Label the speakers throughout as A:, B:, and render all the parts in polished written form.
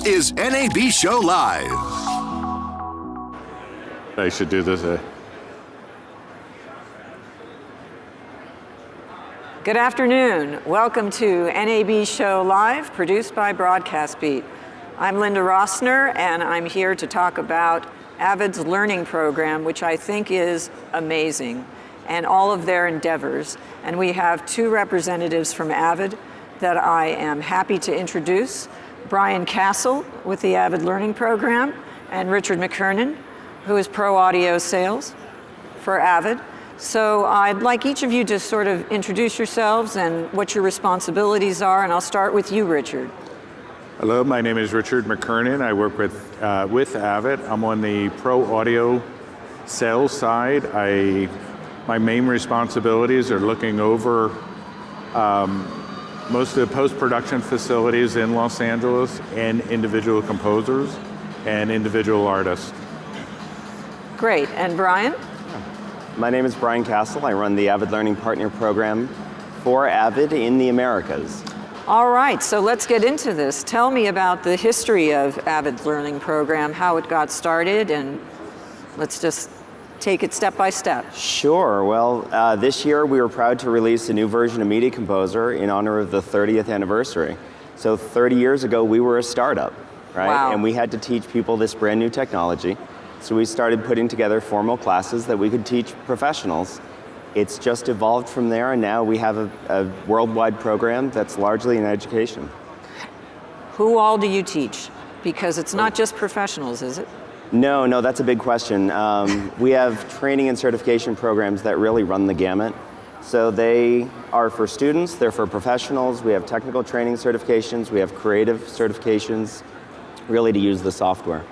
A: This is NAB Show Live.
B: I should do this.
C: Good afternoon. Welcome to NAB Show Live, produced by Broadcast Beat. I'm Linda Rosner, and I'm here to talk about Avid's learning program, which I think is amazing, and all of their endeavors. And we have two representatives from Avid that I am happy to introduce. Brian Castle with the Avid Learning Program, and Richard McKernan, who is Pro Audio Sales for Avid. So I'd like each of you to sort of introduce yourselves and what your responsibilities are, and I'll start with you, Richard.
B: Hello, my name is Richard McKernan. I work with Avid. I'm on the Pro Audio Sales side. My main responsibilities are looking over most of the post-production facilities in Los Angeles and individual composers and individual artists.
C: Great, and Brian?
D: My name is Brian Castle. I run the Avid Learning Partner Program for Avid in the Americas.
C: All right, so let's get into this. Tell me about the history of Avid's Learning Program, how it got started, and let's just take it step by step.
D: Sure. Well, this year we were proud to release a new version of Media Composer in honor of the 30th anniversary. So 30 years ago, we were a startup, right?
C: Wow.
D: And we had to teach people this brand new technology. So we started putting together formal classes that we could teach professionals. It's just evolved from there, and now we have a worldwide program that's largely in education.
C: Who all do you teach? Because it's not just professionals, is it?
D: No, that's a big question. We have training and certification programs that really run the gamut. So they are for students, they're for professionals, we have technical training certifications, we have creative certifications, really to use the software.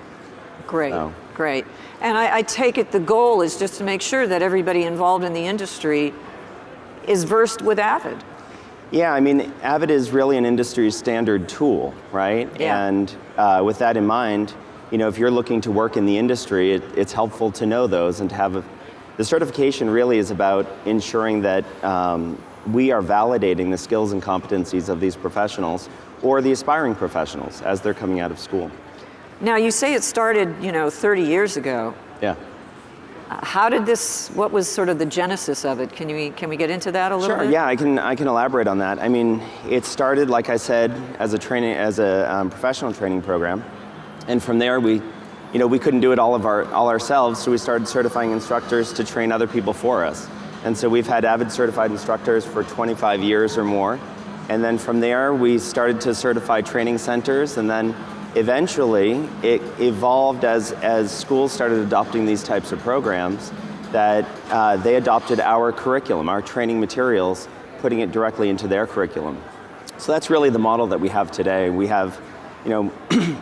C: Great, great. And I take it the goal is just to make sure that everybody involved in the industry is versed with Avid.
D: Yeah, I mean, Avid is really an industry standard tool, right?
C: Yeah.
D: And with that in mind, you know, if you're looking to work in the industry, it's helpful to know those and to have the certification really is about ensuring that we are validating the skills and competencies of these professionals or the aspiring professionals as they're coming out of school.
C: Now you say it started, 30 years ago.
D: Yeah.
C: How did what was sort of the genesis of it? Can we get into that a little bit?
D: Sure, yeah, I can elaborate on that. I mean, it started, like I said, as a professional training program. And from there, we couldn't do it all ourselves, so we started certifying instructors to train other people for us. And so we've had Avid certified instructors for 25 years or more. And then from there, we started to certify training centers, and then eventually it evolved as schools started adopting these types of programs that they adopted our curriculum, our training materials, putting it directly into their curriculum. So that's really the model that we have today. We have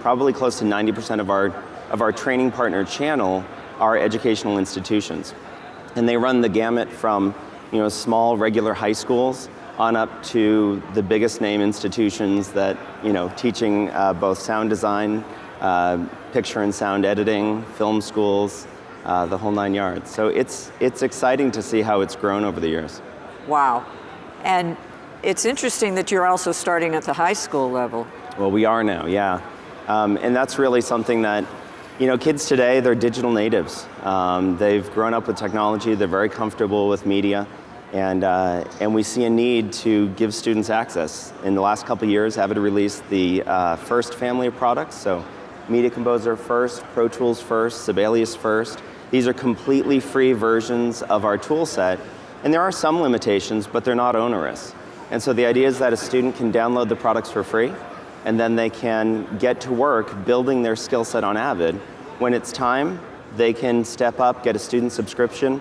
D: probably close to 90% of our training partner channel are educational institutions. And they run the gamut from small regular high schools on up to the biggest name institutions that, teaching both sound design, picture and sound editing, film schools, the whole 9 yards. So it's exciting to see how it's grown over the years.
C: Wow. And it's interesting that you're also starting at the high school level.
D: Well, we are now, yeah. And that's really something that, kids today, they're digital natives. They've grown up with technology, they're very comfortable with media, and we see a need to give students access. In the last couple of years, Avid released the first family of products, so Media Composer first, Pro Tools first, Sibelius first. These are completely free versions of our tool set, and there are some limitations, but they're not onerous. And so the idea is that a student can download the products for free, and then they can get to work building their skill set on Avid. When it's time, they can step up, get a student subscription,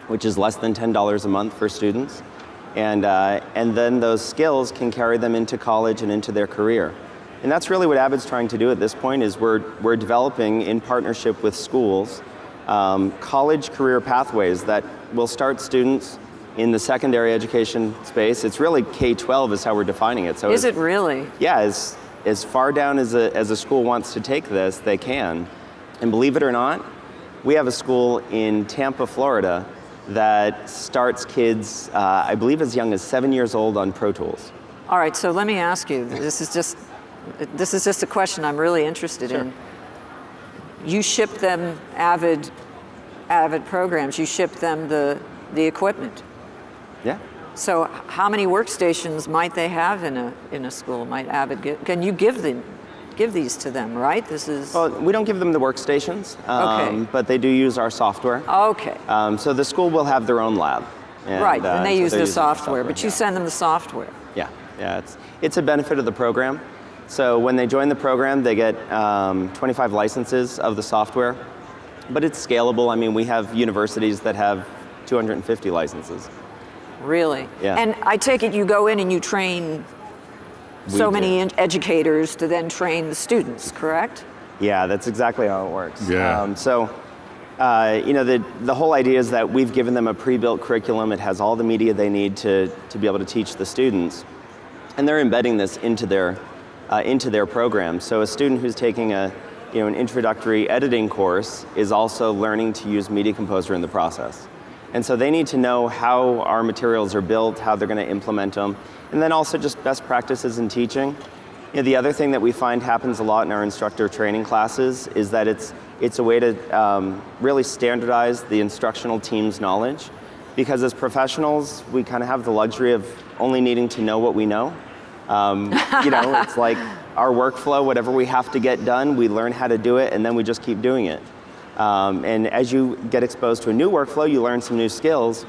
D: which is less than $10 a month for students, and then those skills can carry them into college and into their career. And that's really what Avid's trying to do at this point, is we're developing, in partnership with schools, college career pathways that will start students in the secondary education space. It's really K-12 is how we're defining it. So
C: is it really?
D: Yeah, as far down as a school wants to take this, they can. And believe it or not, we have a school in Tampa, Florida, that starts kids, I believe as young as 7 years old on Pro Tools.
C: All right, so let me ask you, this is just this is just a question I'm really interested in. You ship them Avid programs, you ship them the equipment.
D: Yeah.
C: So how many workstations might they have in a school? Might Avid can you give these to them, right? This is...
D: Well, we don't give them the workstations,
C: Okay.
D: but they do use our software.
C: Okay.
D: So the school will have their own lab. And,
C: Right, and they
D: so
C: use
D: they're
C: the
D: using
C: software, but you
D: yeah.
C: send them the software.
D: Yeah, it's a benefit of the program. So when they join the program, they get 25 licenses of the software, but it's scalable. I mean, we have universities that have 250 licenses.
C: Really?
D: Yeah.
C: And I take it you go in and you train so many educators to then train the students, correct?
D: Yeah, that's exactly how it works.
B: Yeah.
D: The whole idea is that we've given them a pre-built curriculum. It has all the media they need to be able to teach the students, and they're embedding this into their program. So a student who's taking an introductory editing course is also learning to use Media Composer in the process. And so they need to know how our materials are built, how they're going to implement them, and then also just best practices in teaching. The other thing that we find happens a lot in our instructor training classes is that it's a way to really standardize the instructional team's knowledge, because as professionals, we kind of have the luxury of only needing to know what we know. It's like our workflow, whatever we have to get done, we learn how to do it, and then we just keep doing it. And as you get exposed to a new workflow, you learn some new skills,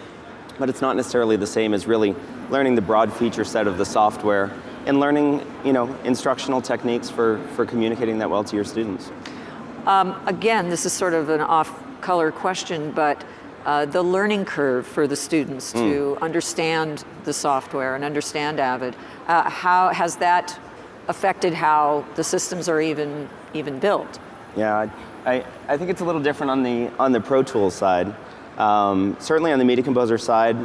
D: but it's not necessarily the same as really learning the broad feature set of the software and learning, instructional techniques for communicating that well to your students.
C: Again, this is sort of an off-color question, but the learning curve for the students to understand the software and understand Avid, how has that affected how the systems are even built?
D: Yeah, I think it's a little different on the Pro Tools side. Certainly on the Media Composer side,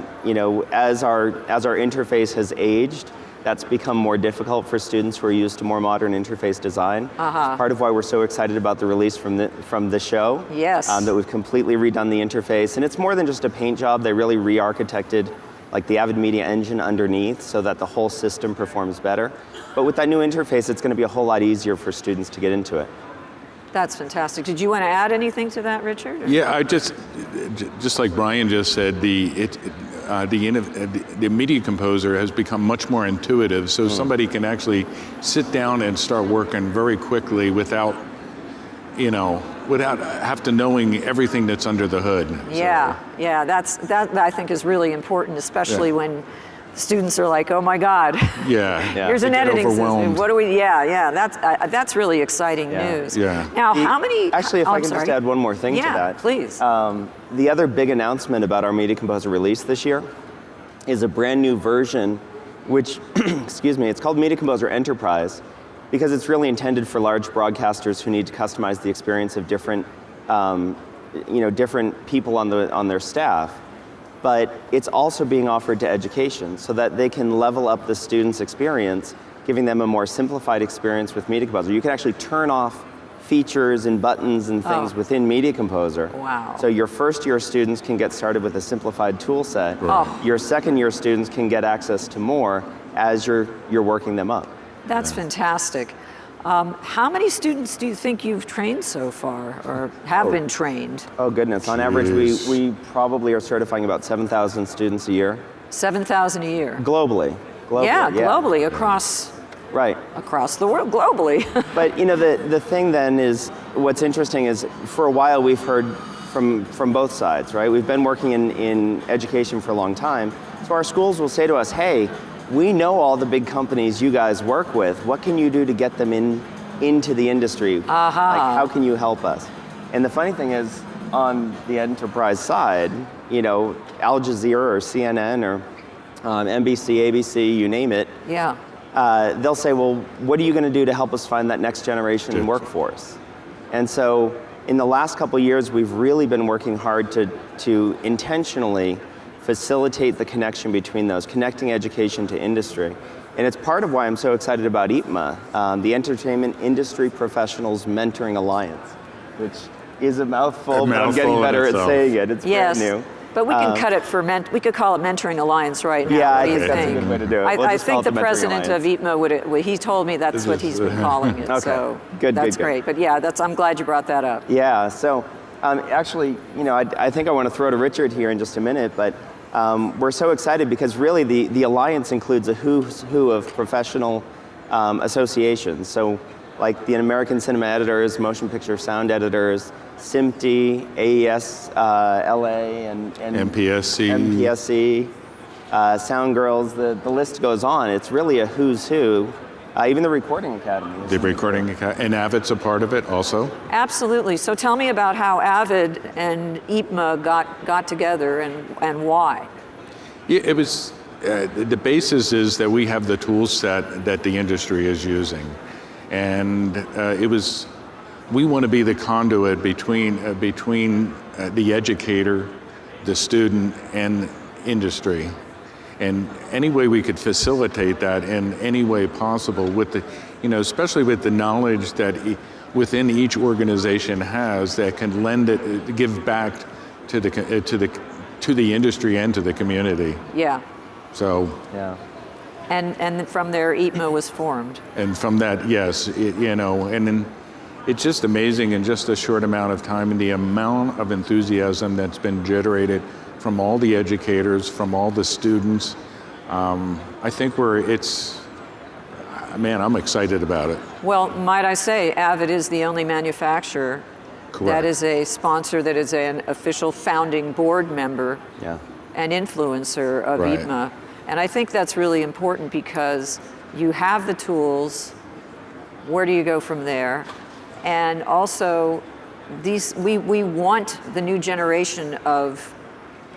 D: as our interface has aged, that's become more difficult for students who are used to more modern interface design. It's part of why we're so excited about the release from the show.
C: Yes.
D: That we've completely redone the interface, and it's more than just a paint job. They really re-architected like the Avid Media Engine underneath so that the whole system performs better. But with that new interface, it's going to be a whole lot easier for students to get into it.
C: That's fantastic. Did you want to add anything to that, Richard? Or?
B: Yeah, I just like Brian just said, the Media Composer has become much more intuitive, so somebody can actually sit down and start working very quickly without have to knowing everything that's under the hood.
C: Yeah, yeah, that I think is really important, especially when students are like, oh my God, here's an editing system. What do we? Yeah, that's really exciting news.
B: Yeah.
C: Now, how many?
D: Actually, if I can just add one more thing to that.
C: Yeah, please.
D: The other big announcement about our Media Composer release this year is a brand new version, which, it's called Media Composer Enterprise, because it's really intended for large broadcasters who need to customize the experience of different people on their staff. But it's also being offered to education so that they can level up the students' experience, giving them a more simplified experience with Media Composer. You can actually turn off features and buttons and things within Media Composer.
C: Wow.
D: So your first-year students can get started with a simplified tool set. Your second-year students can get access to more as you're working them up.
C: That's fantastic. How many students do you think you've trained so far, or have been trained?
D: Oh goodness, on average we probably are certifying about 7,000 students a year.
C: 7,000 a year?
D: Globally.
C: Yeah, globally, across the world, globally.
D: But the thing then is, what's interesting is, for a while we've heard from both sides, right? We've been working in education for a long time, so our schools will say to us, hey, we know all the big companies you guys work with. What can you do to get them into the industry? Like, how can you help us? And the funny thing is, on the enterprise side, Al Jazeera or CNN or NBC, ABC, you name it.
C: Yeah.
D: They'll say, well, what are you going to do to help us find that next generation in workforce? And so in the last couple of years, we've really been working hard to intentionally facilitate the connection between those, connecting education to industry. And it's part of why I'm so excited about EEMA, the Entertainment Industry Professionals Mentoring Alliance, which is a mouthful, but I'm getting better at saying it. It's brand new.
C: But we can cut it for, we could call it Mentoring Alliance right now.
D: Yeah,
C: What
D: I
C: do you
D: think that's a
C: think?
D: good way to do it.
C: I think the president of EEMA he told me that's what he's been calling it.
D: Okay.
C: So
D: Good,
C: that's
D: good.
C: great. But yeah, I'm glad you brought that up.
D: Yeah, so actually, I think I want to throw to Richard here in just a minute, but we're so excited because really the Alliance includes a who's who of professional associations. So like the American Cinema Editors, Motion Picture Sound Editors, SMPTE, AES LA, and MPSC, Sound Girls, the list goes on. It's really a who's who. Even the Recording Academy.
B: The Recording Academy, and Avid's a part of it also?
C: Absolutely. So tell me about how Avid and EEMA got together and why.
B: Yeah, it was, the basis is that we have the tool set that the industry is using. And we want to be the conduit between the educator, the student, and industry. And any way we could facilitate that in any way possible with the, especially with the knowledge that within each organization has that can give back to the industry and to the community.
C: Yeah.
D: So. Yeah.
C: And from there, EEMA was formed.
B: And from that, yes, and then it's just amazing in just a short amount of time and the amount of enthusiasm that's been generated from all the educators, from all the students. I think I'm excited about it.
C: Well, might I say, Avid is the only manufacturer that is a sponsor, that is an official founding board member and influencer of EEMA. And I think that's really important because you have the tools, where do you go from there? And also, we want the new generation of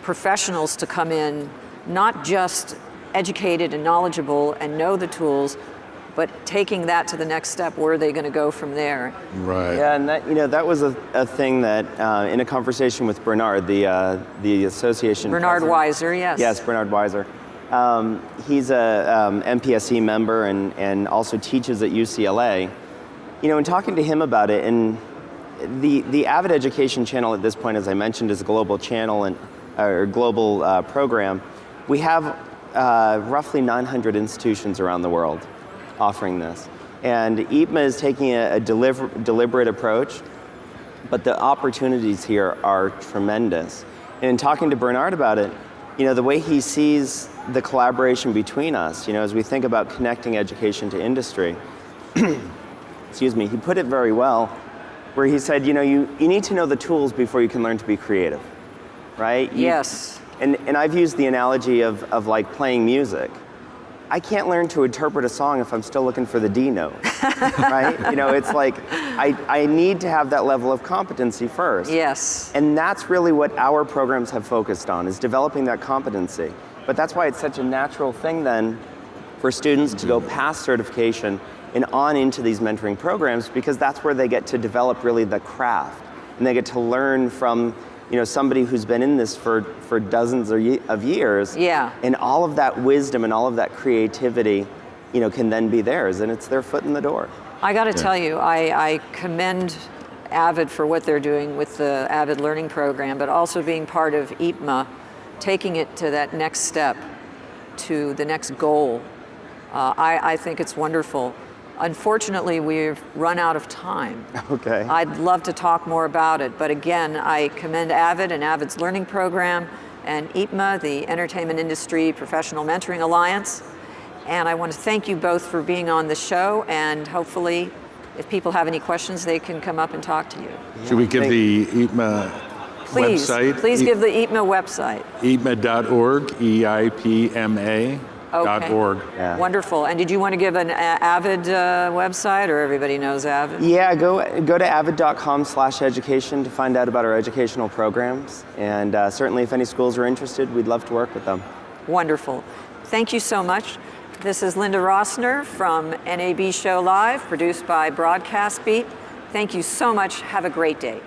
C: professionals to come in, not just educated and knowledgeable and know the tools, but taking that to the next step, where are they going to go from there?
B: Right.
D: Yeah, and that was a thing that in a conversation with Bernard, the association
C: Bernard
D: president.
C: Weiser, yes.
D: Yes, Bernard Weiser. He's a MPSC member and also teaches at UCLA. In talking to him about it, and the Avid Education channel at this point, as I mentioned, is a global channel or global program. We have roughly 900 institutions around the world offering this. And EEMA is taking a deliberate approach, but the opportunities here are tremendous. And in talking to Bernard about it, the way he sees the collaboration between us, as we think about connecting education to industry, excuse me, he put it very well, where he said, you need to know the tools before you can learn to be creative, right?
C: Yes.
D: And I've used the analogy of like playing music. I can't learn to interpret a song if I'm still looking for the D note, right? It's like I need to have that level of competency first.
C: Yes.
D: And that's really what our programs have focused on, is developing that competency. But that's why it's such a natural thing then for students to go past certification and on into these mentoring programs, because that's where they get to develop really the craft. And they get to learn from somebody who's been in this for dozens of years.
C: Yeah.
D: And all of that wisdom and all of that creativity, can then be theirs, and it's their foot in the door.
C: I got to tell you, I commend Avid for what they're doing with the Avid Learning Program, but also being part of EEMA, taking it to that next step, to the next goal. I think it's wonderful. Unfortunately, we've run out of time.
D: Okay.
C: I'd love to talk more about it, but again, I commend Avid and Avid's Learning Program and EEMA, the Entertainment Industry Professional Mentoring Alliance. And I want to thank you both for being on the show, and hopefully, if people have any questions, they can come up and talk to you.
B: Should we give the EEMA website?
C: Please give the EEMA website.
B: EEMA.org, EIPMA.
C: Okay.
B: .org.
D: Yeah.
C: Wonderful. And did you want to give an Avid website, or everybody knows Avid?
D: Yeah, go to avid.com/education to find out about our educational programs. And certainly if any schools are interested, we'd love to work with them.
C: Wonderful. Thank you so much. This is Linda Rosner from NAB Show Live, produced by Broadcast Beat. Thank you so much. Have a great day.